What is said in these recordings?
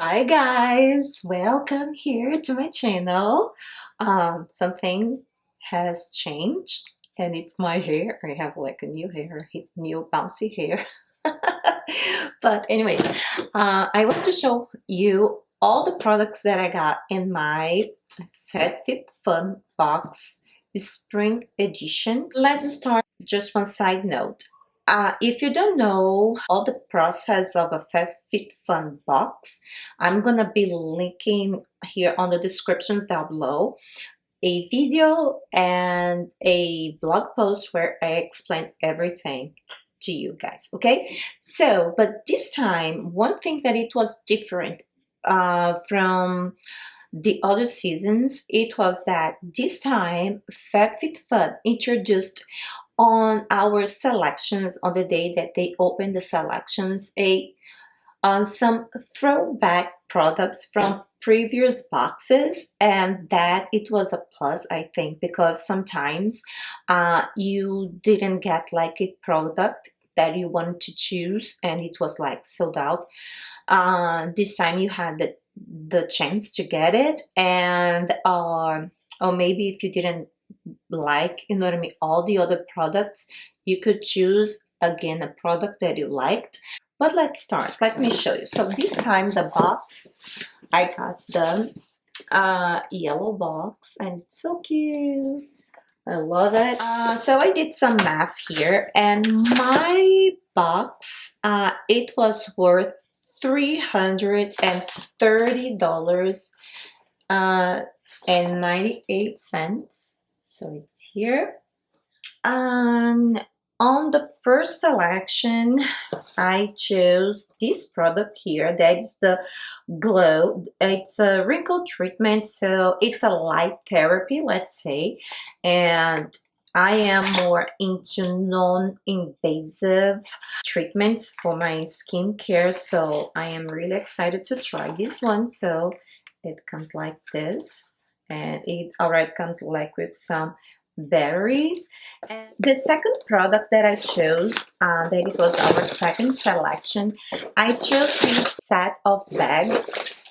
Hi guys, welcome here to my channel. Something has changed and it's my hair. I have like a new hair, new bouncy hair. But anyway, I want to show you all the products that I got in my FabFitFun box spring edition. Let's start. Just one side note. If you don't know all the process of a FabFitFun box, I'm gonna be linking here on the descriptions down below a video and a blog post where I explain everything to you guys. Okay, so but this time one thing that it was different from the other seasons, it was that this time FabFitFun introduced on our selections on the day that they opened the selections some throwback products from previous boxes, and that it was a plus, I think, because sometimes you didn't get like a product that you wanted to choose and it was like sold out. This time you had the chance to get it, and or maybe if you didn't like, you know what I mean, all the other products, you could choose again a product that you liked. But let's start. Let me show you. So this time the box, I got the yellow box and it's so cute. I love it. So I did some math here and my box, it was worth $330 and 98 cents. So it's here. And on the first selection, I chose this product here. That is the Glow. It's a wrinkle treatment, so it's a light therapy, let's say. And I am more into non-invasive treatments for my skincare, so I am really excited to try this one. So it comes like this, and it already comes like with some berries. And the second product that I chose, that it was our second selection, I chose this set of bags.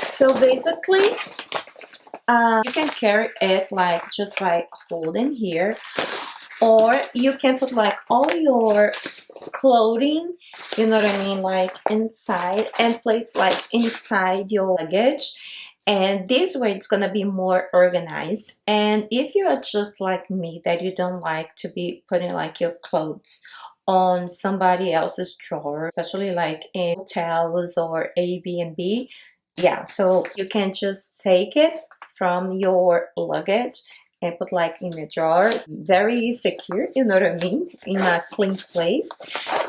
So basically, you can carry it like just by holding here, or you can put like all your clothing, you know what I mean, like inside, and place like inside your luggage. And this way it's gonna be more organized. And if you are just like me, that you don't like to be putting like your clothes on somebody else's drawer, especially like in hotels or Airbnb, yeah, so you can just take it from your luggage and put like in the drawers, very secure, you know what I mean, in a clean place.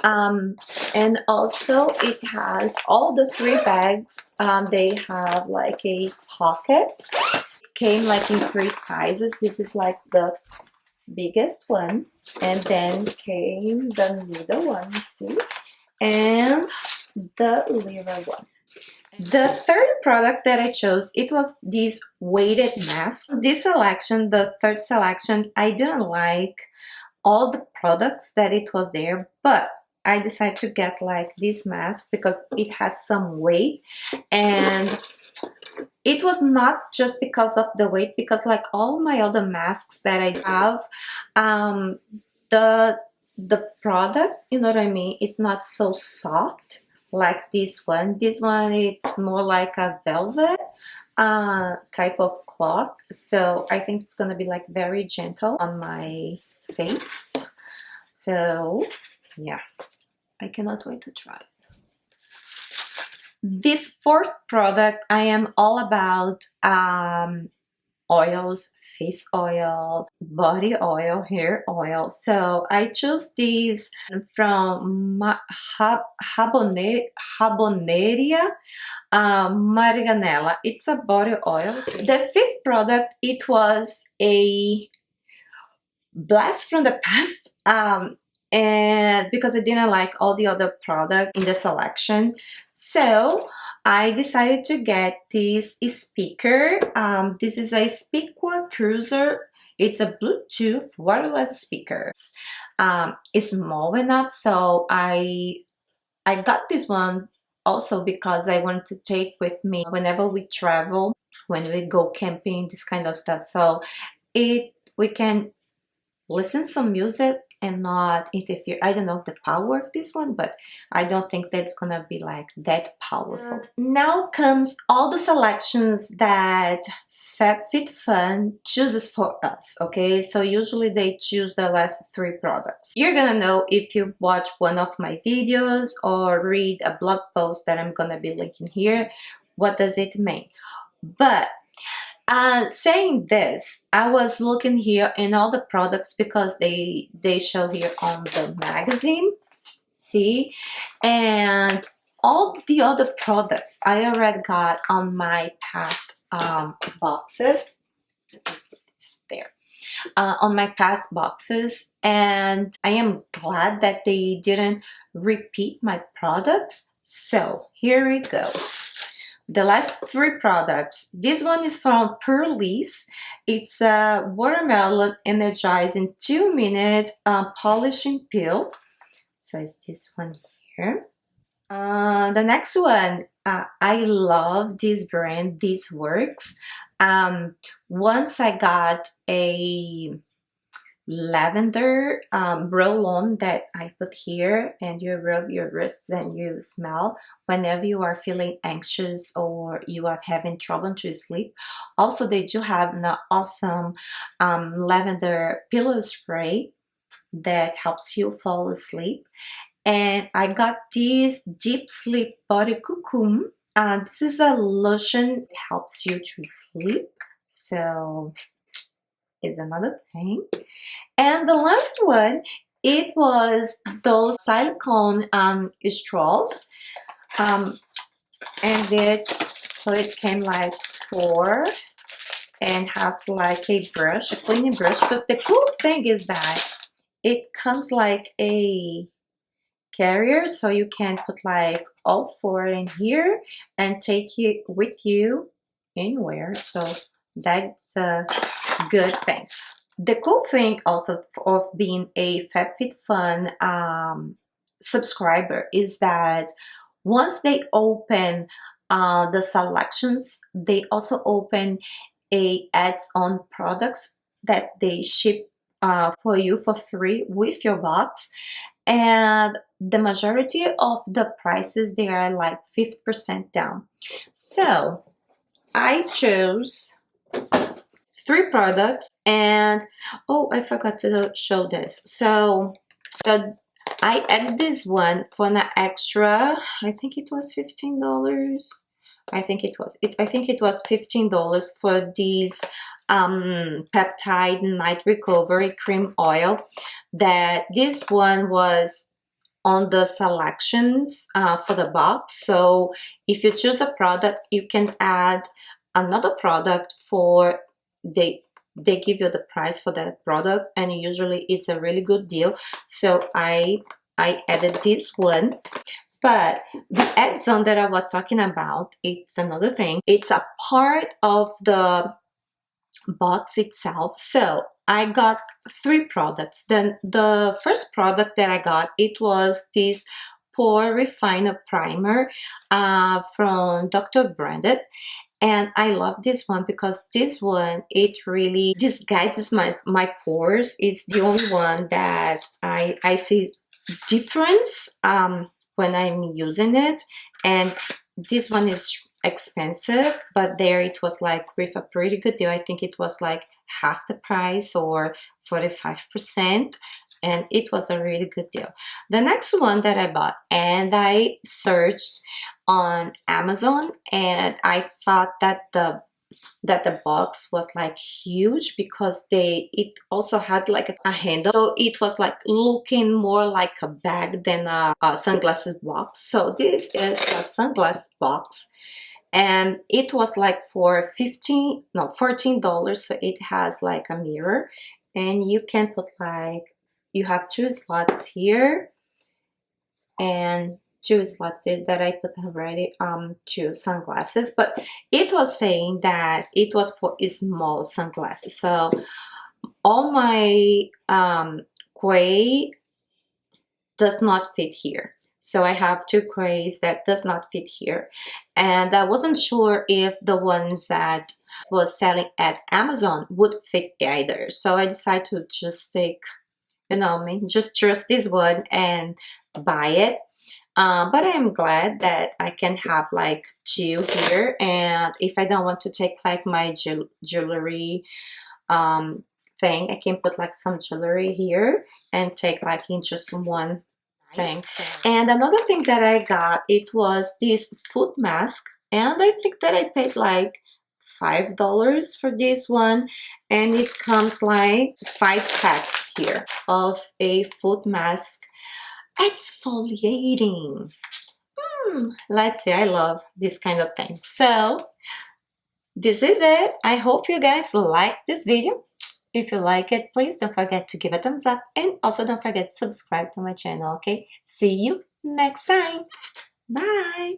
And also it has all the three bags, they have like a pocket. It came like in three sizes. This is like the biggest one, and then came the middle one, see, and the little one. The third product that I chose, it was this weighted mask. This selection, the third selection, I didn't like all the products that it was there, but I decided to get like this mask because it has some weight, and it was not just because of the weight, because like all my other masks that I have, the product, you know what I mean, it's not so soft like this one. This one, it's more like a velvet type of cloth, so I think it's gonna be like very gentle on my face. So yeah, I cannot wait to try it. This fourth product, I am all about oils, face oil, body oil, hair oil. So I chose these from Jabonería, Marianella. It's a body oil. The fifth product, it was a blast from the past, and because I didn't like all the other product in the selection, so I decided to get this speaker. This is a Speaqua Cruiser. It's a Bluetooth wireless speaker. It's small enough, so I got this one also because I want to take with me whenever we travel, when we go camping, this kind of stuff. So we can listen some music and not interfere. I don't know the power of this one, but I don't think that's gonna be like that powerful. Now comes all the selections that FabFitFun chooses for us, okay? So usually they choose the last 3 products. You're gonna know if you watch one of my videos or read a blog post that I'm gonna be linking here, what does it mean. But saying this, I was looking here in all the products because they show here on the magazine, see, and all the other products I already got on my past boxes. There. On my past boxes, and I am glad that they didn't repeat my products. So here we go. The last 3 products. This one is from Purlisse. It's a watermelon energizing 2-minute polishing peel. So it's this one here. The next one, I love this brand. This works. Once I got a lavender roll-on that I put here, and you rub your wrists and you smell whenever you are feeling anxious or you are having trouble to sleep. Also, they do have an awesome lavender pillow spray that helps you fall asleep. And I got this deep sleep body Cocoon. This is a lotion that helps you to sleep, so is another thing. And the last one, it was those silicone straws, and it came like 4 and has like a brush, a cleaning brush. But the cool thing is that it comes like a carrier, so you can put like all 4 in here and take it with you anywhere. So that's a good thing. The cool thing also of being a FabFitFun subscriber is that once they open the selections, they also open a ads-on products that they ship for you for free with your box. And the majority of the prices, they are like 50% down. So I chose 3 products, and oh, I forgot to show this. So I added this one for an extra, I think it was $15. I think it was $15 for these peptide night recovery cream oil. That this one was on the selections for the box. So if you choose a product, you can add another product for they give you the price for that product, and usually it's a really good deal. So I added this one. But the add-on that I was talking about, it's another thing. It's a part of the box itself. So I got 3 products. Then the first product that I got, it was this Pore Refiner Primer from Dr. Branded. And I love this one because this one, it really disguises my pores. It's the only one that I see difference when I'm using it. And this one is expensive, but there it was like with a pretty good deal. I think it was like half the price or 45%, and it was a really good deal. The next one that I bought, and I searched on Amazon, and I thought that the box was like huge because it also had like a handle, so it was like looking more like a bag than a sunglasses box. So this is a sunglasses box, and it was like for $14. So it has like a mirror, and you can put like, you have 2 slots here and 2 slots here that I put already 2 sunglasses. But it was saying that it was for small sunglasses, so all my quay does not fit here. So I have two crays that does not fit here. And I wasn't sure if the ones that was selling at Amazon would fit either. So I decided to just take, you know, just trust this one and buy it. But I'm glad that I can have like two here, and if I don't want to take like my jewelry thing, I can put like some jewelry here and take like in just one thing. And another thing that I got, it was this foot mask, and I think that I paid like $5 for this one, and it comes like 5 packs here of a foot mask exfoliating. Let's see, I love this kind of thing. So this is it. I hope you guys like this video. If you like it, please don't forget to give a thumbs up, and also don't forget to subscribe to my channel, okay? See you next time. Bye.